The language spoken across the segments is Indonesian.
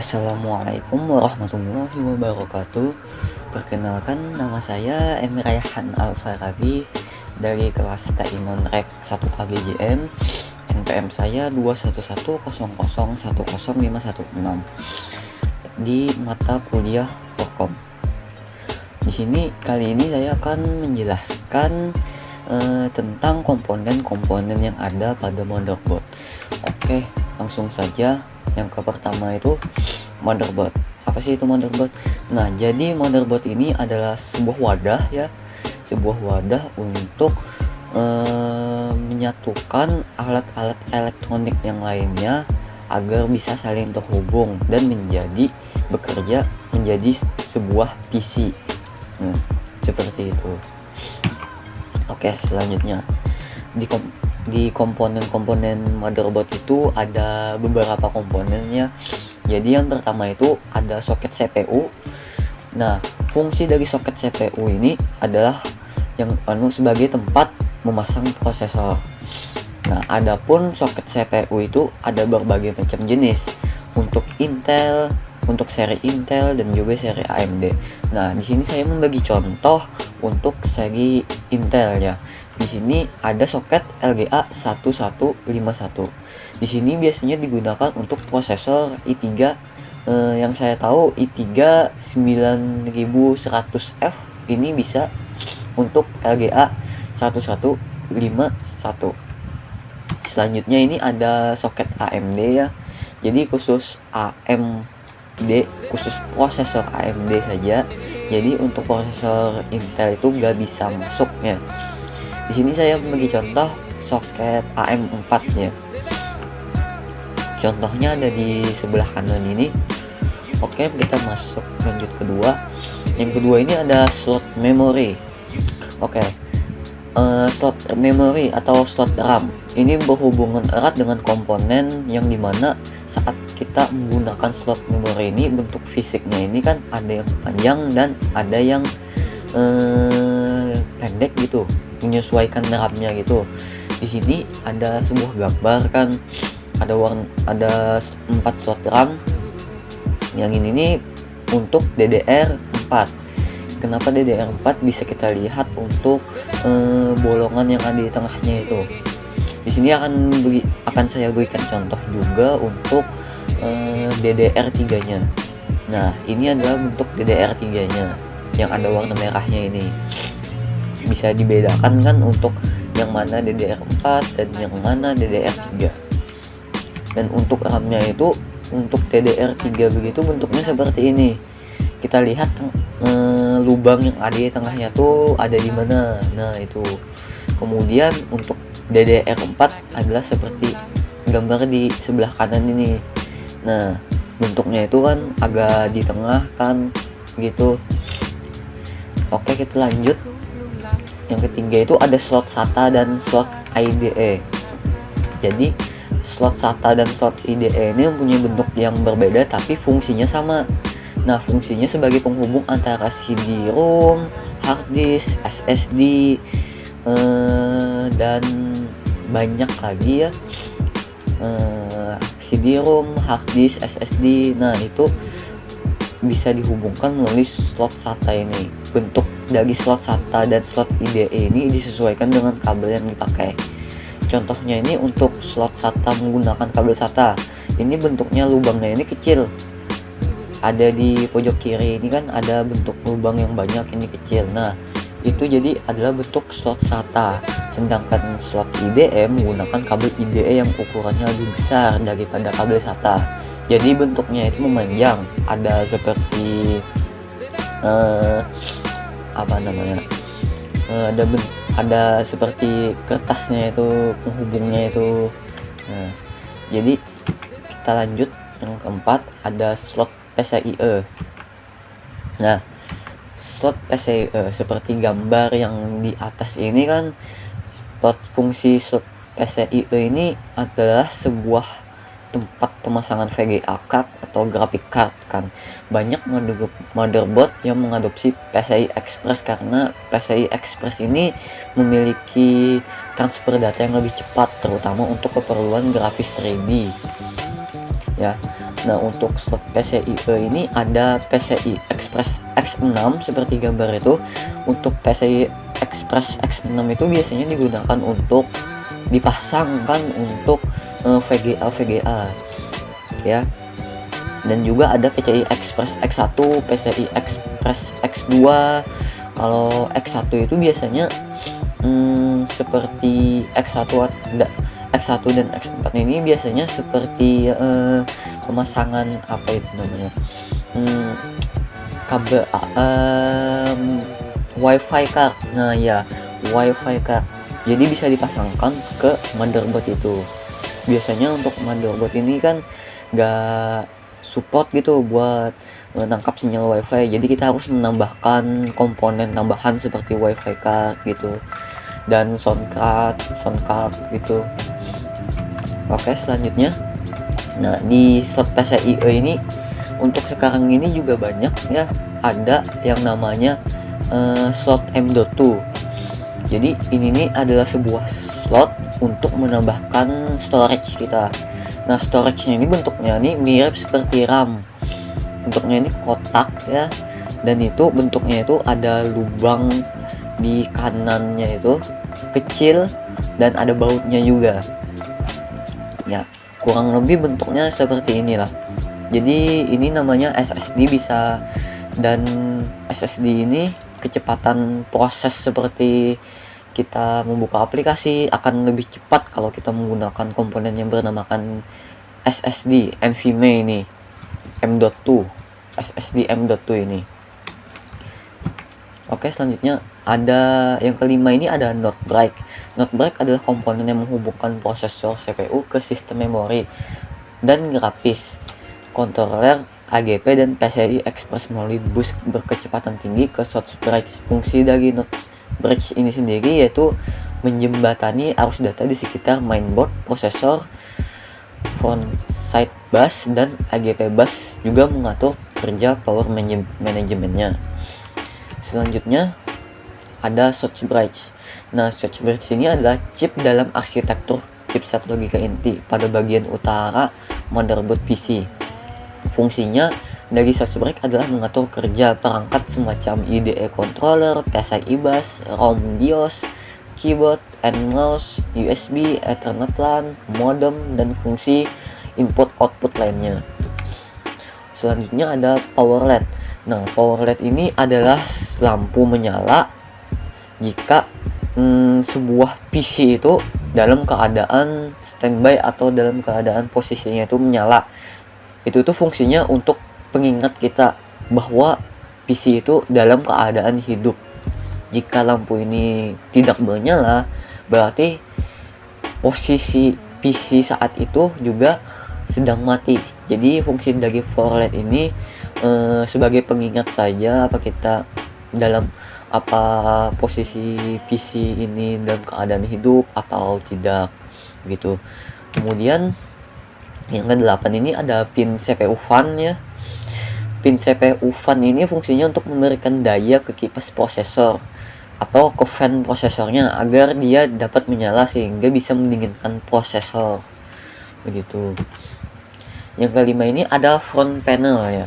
Assalamualaikum warahmatullahi wabarakatuh. Perkenalkan, nama saya Emir Rayhan Al-Farabi dari kelas TI Non-Rek 1 KBJM. NPM saya 2110010516 di mata kuliah Porkom. Di sini kali ini saya akan menjelaskan tentang komponen-komponen yang ada pada motherboard. Oke, langsung saja. Yang pertama itu motherboard. Apa sih itu motherboard? Nah, jadi motherboard ini adalah sebuah wadah ya, sebuah wadah untuk menyatukan alat-alat elektronik yang lainnya agar bisa saling terhubung dan bekerja menjadi sebuah PC. Nah, seperti itu. Oke, selanjutnya di komponen-komponen motherboard itu ada beberapa komponennya. Jadi yang pertama itu ada soket CPU. Nah, fungsi dari soket CPU ini adalah yang sebagai tempat memasang prosesor. Nah, adapun soket CPU itu ada berbagai macam jenis untuk Intel, untuk seri Intel dan juga seri AMD. Nah, di sini saya membagi contoh untuk seri Intel ya. Di sini ada soket LGA 1151. Di sini biasanya digunakan untuk prosesor i3 yang saya tahu i3 9100F ini bisa untuk LGA 1151. Selanjutnya ini ada soket AMD ya. Jadi khusus prosesor AMD saja. Jadi untuk prosesor Intel itu nggak bisa masuk ya. Di sini saya membagi contoh soket AM4 ya. Contohnya ada di sebelah kanan ini. Oke, kita lanjut kedua. Yang kedua ini ada slot memory. Oke, slot memory atau slot RAM ini berhubungan erat dengan komponen yang dimana saat kita menggunakan slot memory ini, bentuk fisiknya ini kan ada yang panjang dan ada yang pendek gitu, menyesuaikan RAM-nya gitu. Di sini ada sebuah gambar kan, ada 4 slot RAM. Yang ini nih untuk DDR4. Kenapa DDR4? Bisa kita lihat untuk bolongan yang ada di tengahnya itu. Di sini akan saya berikan contoh juga untuk DDR3-nya. Nah, ini adalah bentuk DDR3-nya yang ada warna merahnya ini. Bisa dibedakan kan untuk yang mana DDR4 dan yang mana DDR3. Dan untuk RAM-nya itu untuk DDR3 begitu bentuknya seperti ini. Kita lihat lubang yang ada di tengahnya tuh ada di mana. Nah, itu. Kemudian untuk DDR4 adalah seperti gambar di sebelah kanan ini. Nah, bentuknya itu kan agak di tengah kan gitu. Oke, kita lanjut. Yang ketiga itu ada slot SATA dan slot IDE. Jadi slot SATA dan slot IDE ini mempunyai bentuk yang berbeda tapi fungsinya sama. Nah, fungsinya sebagai penghubung antara CD-ROM, hard disk, SSD, dan banyak lagi ya. CD-ROM, hard disk, SSD. Nah, itu bisa dihubungkan melalui slot SATA ini. Bentuk dari slot SATA dan slot IDE ini disesuaikan dengan kabel yang dipakai. Contohnya ini untuk slot SATA menggunakan kabel SATA. Ini bentuknya lubangnya ini kecil. Ada di pojok kiri ini kan ada bentuk lubang yang banyak, ini kecil. Nah, itu jadi adalah bentuk slot SATA. Sedangkan slot IDE menggunakan kabel IDE yang ukurannya lebih besar daripada kabel SATA. Jadi bentuknya itu memanjang. Ada seperti ada seperti kertasnya itu, penghubungnya itu. Nah, jadi kita lanjut yang keempat, ada slot PCIe. Nah, slot PCIe seperti gambar yang di atas ini kan, fungsi slot PCIe ini adalah sebuah tempat pemasangan VGA card atau graphic card kan. Banyak motherboard yang mengadopsi PCI Express karena PCI Express ini memiliki transfer data yang lebih cepat, terutama untuk keperluan grafis 3D ya. Nah, untuk slot PCIe ini ada PCI Express X6 seperti gambar itu. Untuk PCI Express X6 itu biasanya digunakan untuk dipasangkan untuk VGA ya. Dan juga ada PCI Express X1, PCI Express X2. Kalau X1 itu biasanya seperti X1 dan X4 ini biasanya seperti pemasangan apa itu namanya, kabel WiFi card. Nah ya, WiFi card, jadi bisa dipasangkan ke motherboard itu. Biasanya untuk motherboard ini kan gak support gitu buat menangkap sinyal WiFi, jadi kita harus menambahkan komponen tambahan seperti WiFi card gitu dan sound card gitu. Oke, selanjutnya, nah di slot PCIe ini untuk sekarang ini juga banyak ya, ada yang namanya slot M.2. Jadi ini nih adalah sebuah slot untuk menambahkan storage kita. Nah, storage-nya ini bentuknya nih mirip seperti RAM. Bentuknya ini kotak ya, dan itu bentuknya itu ada lubang di kanannya itu kecil dan ada bautnya juga. Ya, kurang lebih bentuknya seperti inilah. Jadi ini namanya SSD bisa, dan SSD ini kecepatan proses seperti kita membuka aplikasi akan lebih cepat kalau kita menggunakan komponen yang bernamakan SSD NVMe ini, M.2, SSD M.2 ini. Oke, selanjutnya ada yang kelima, ini ada NOT break. NOT break adalah komponen yang menghubungkan prosesor CPU ke sistem memori dan grafis, controller, AGP dan PCI Express melalui bus berkecepatan tinggi ke source bridge. Fungsi dari NOT bridge ini sendiri yaitu menjembatani arus data di sekitar mainboard, prosesor, front side bus dan AGP bus, juga mengatur kerja power manajemennya. Selanjutnya ada source bridge. Nah, source bridge ini adalah chip dalam arsitektur chipset logika inti pada bagian utara motherboard PC. Fungsinya dari source bridge adalah mengatur kerja perangkat semacam IDE controller, PCI bus, ROM BIOS, keyboard and mouse, USB, Ethernet LAN, modem, dan fungsi input-output lainnya. Selanjutnya ada power LED. Nah, power LED ini adalah lampu menyala jika sebuah PC itu dalam keadaan standby atau dalam keadaan posisinya itu menyala. Itu tuh fungsinya untuk pengingat kita bahwa PC itu dalam keadaan hidup. Jika lampu ini tidak menyala, berarti posisi PC saat itu juga sedang mati. Jadi fungsi dari power LED ini sebagai pengingat saja apa kita dalam posisi PC ini dalam keadaan hidup atau tidak gitu. Kemudian yang ke-8 ini ada pin CPU fan ya. Pin CPU fan ini fungsinya untuk memberikan daya ke kipas prosesor atau ke fan prosesornya agar dia dapat menyala sehingga bisa mendinginkan prosesor. Begitu. Yang ke-5 ini ada front panel ya.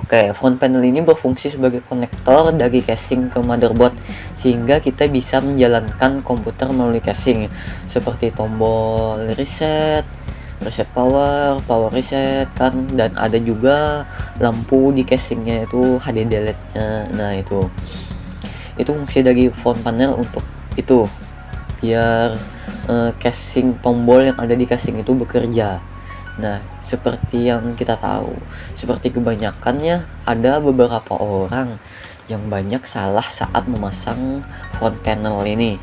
Oke, front panel ini berfungsi sebagai konektor dari casing ke motherboard sehingga kita bisa menjalankan komputer melalui casing seperti tombol reset power reset kan, dan ada juga lampu di casingnya itu HDD LED-nya. Nah, itu fungsi dari front panel untuk itu biar casing tombol yang ada di casing itu bekerja. Nah, seperti yang kita tahu, seperti kebanyakannya ada beberapa orang yang banyak salah saat memasang front panel ini.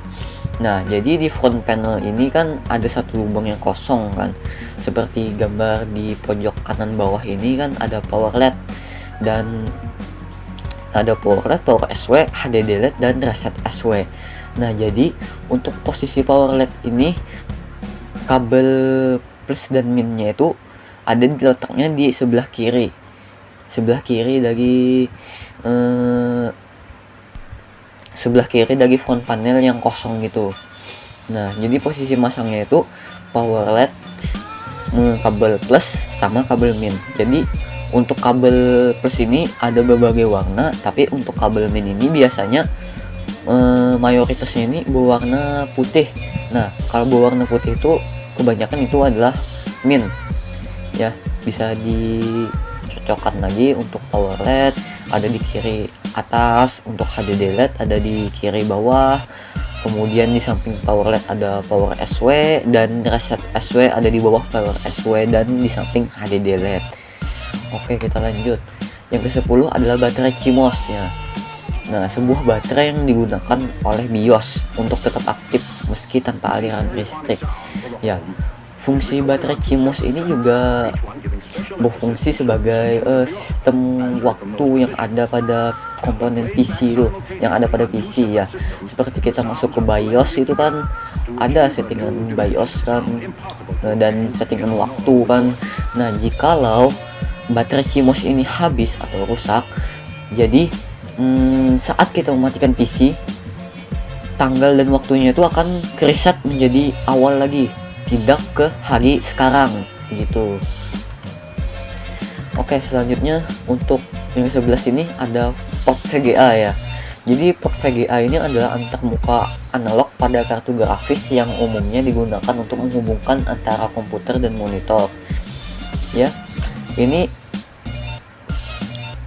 Nah, jadi di front panel ini kan ada satu lubang yang kosong kan, seperti gambar di pojok kanan bawah ini kan ada power LED, dan ada power LED, power SW, HDD LED, dan reset SW. Nah, jadi untuk posisi power LED ini kabel plus dan minnya itu ada di letaknya di sebelah kiri dari front panel yang kosong gitu. Nah, jadi posisi masangnya itu power LED kabel plus sama kabel min. Jadi untuk kabel plus ini ada berbagai warna, tapi untuk kabel min ini biasanya mayoritasnya ini berwarna putih. Nah, kalau berwarna putih itu kebanyakan itu adalah min ya. Bisa dicocokkan lagi untuk power LED, ada di kiri atas, untuk HDD LED ada di kiri bawah, kemudian di samping power LED ada power SW, dan reset SW ada di bawah power SW dan di samping HDD LED. Oke, kita lanjut. Yang ke-10 adalah baterai CMOS ya. Nah, sebuah baterai yang digunakan oleh BIOS untuk tetap aktif meski tanpa aliran listrik ya. Fungsi baterai CMOS ini juga berfungsi sebagai sistem waktu yang ada pada komponen PC itu, yang ada pada PC ya. Seperti kita masuk ke BIOS itu kan ada settingan BIOS kan, dan settingan waktu kan. Nah, jikalau baterai CMOS ini habis atau rusak, jadi saat kita mematikan PC, tanggal dan waktunya itu akan reset menjadi awal lagi, tidak ke hari sekarang gitu. Oke, selanjutnya untuk yang 11 ini ada port VGA ya. Jadi port VGA ini adalah antarmuka analog pada kartu grafis yang umumnya digunakan untuk menghubungkan antara komputer dan monitor ya. Ini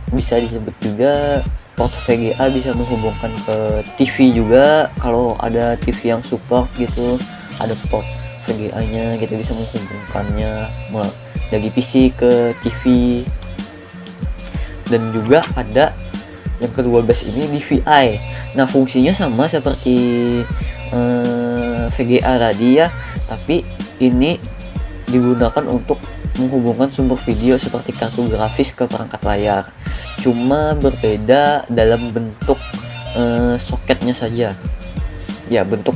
bisa disebut juga port VGA bisa menghubungkan ke TV juga. Kalau ada TV yang support gitu, ada port VGA nya, kita bisa menghubungkannya dari PC ke TV. Dan juga ada yang ke-12 ini DVI. Nah, fungsinya sama seperti VGA tadi ya, tapi ini digunakan untuk menghubungkan sumber video seperti kartu grafis ke perangkat layar, cuma berbeda dalam bentuk soketnya saja ya, bentuk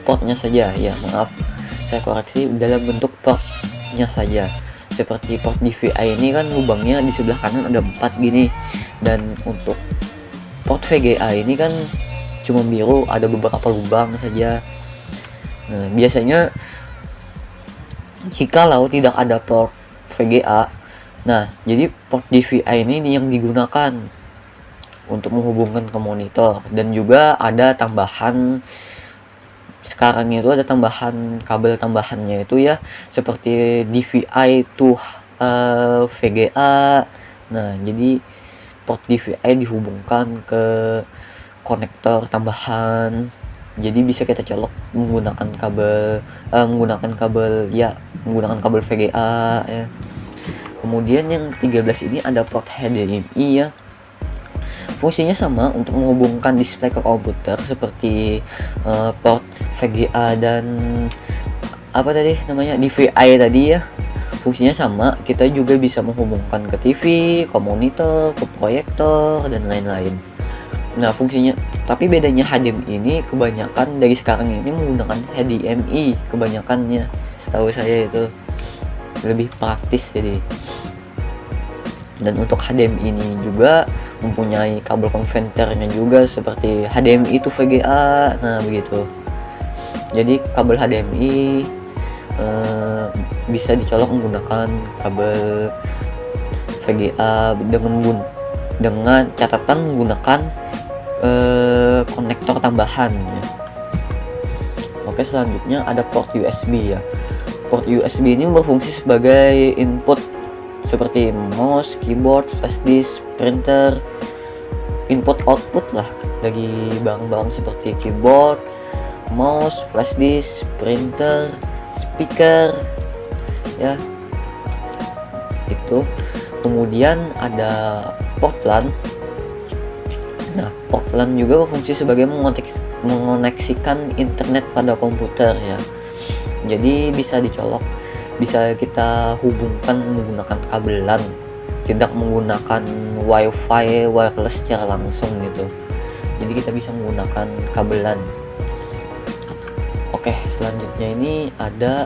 portnya saja ya, maaf saya koreksi, dalam bentuk portnya saja. Seperti port DVI ini kan lubangnya di sebelah kanan ada 4 gini, dan untuk port VGA ini kan cuma biru, ada beberapa lubang saja. Nah, biasanya jikalau tidak ada port VGA, nah jadi port DVI ini yang digunakan untuk menghubungkan ke monitor. Dan juga ada tambahan, sekarang itu ada tambahan kabel tambahannya itu ya, seperti DVI to VGA. Nah, jadi port DVI dihubungkan ke konektor tambahan, jadi bisa kita colok menggunakan kabel VGA ya. Kemudian yang 13 ini ada port HDMI ya. Fungsinya sama untuk menghubungkan display ke komputer seperti port VGA dan apa tadi namanya DVI tadi ya. Fungsinya sama, kita juga bisa menghubungkan ke TV, ke monitor, ke proyektor dan lain-lain. Nah, fungsinya, tapi bedanya HDMI ini kebanyakan dari sekarang ini menggunakan HDMI kebanyakannya, setahu saya itu lebih praktis jadi. Dan untuk HDMI ini juga mempunyai kabel konverternya juga seperti HDMI to VGA. Nah, begitu. Jadi kabel HDMI bisa dicolok menggunakan kabel VGA dengan catatan menggunakan konektor tambahan ya. Oke, selanjutnya ada port USB ya. Port USB ini berfungsi sebagai input seperti mouse, keyboard, flash disk, printer, input output lah dari barang-barang seperti keyboard, mouse, flash disk, printer, speaker ya. Itu. Kemudian ada port LAN. Nah, port LAN juga berfungsi sebagai mengoneksikan internet pada komputer ya. Jadi bisa dicolok, bisa kita hubungkan menggunakan kabel LAN, tidak menggunakan WiFi wireless secara langsung gitu. Jadi kita bisa menggunakan kabel LAN. Oke, selanjutnya ini ada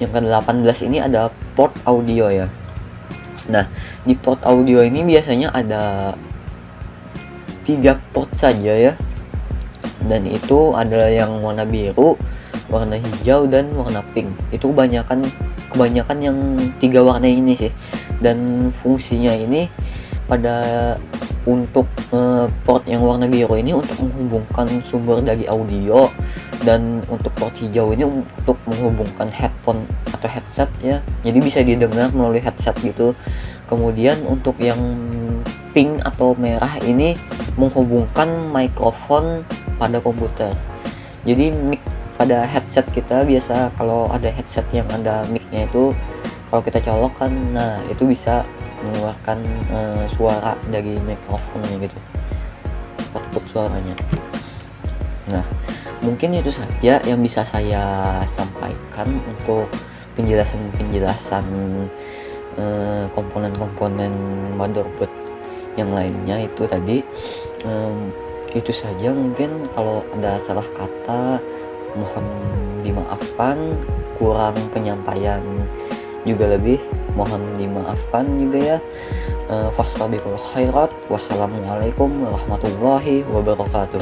yang ke-18 ini ada port audio ya. Nah, di port audio ini biasanya ada 3 port saja ya. Dan itu adalah yang warna biru, warna hijau dan warna pink. Itu kebanyakan yang 3 warna ini sih. Dan fungsinya ini pada untuk port yang warna biru ini untuk menghubungkan sumber dari audio, dan untuk port hijau ini untuk menghubungkan headphone atau headset ya, jadi bisa didengar melalui headset gitu. Kemudian untuk yang pink atau merah ini menghubungkan mikrofon pada komputer. Jadi mic pada headset kita, biasa kalau ada headset yang ada micnya itu, kalau kita colokkan, nah itu bisa mengeluarkan suara dari mikrofonnya gitu, output suaranya. Nah, mungkin itu saja yang bisa saya sampaikan untuk penjelasan komponen-komponen motherboard yang lainnya. Itu tadi itu saja. Mungkin kalau ada salah kata mohon dimaafkan, kurang penyampaian juga lebih mohon dimaafkan juga ya. Fastabiqul khairat. Wassalamualaikum warahmatullahi wabarakatuh.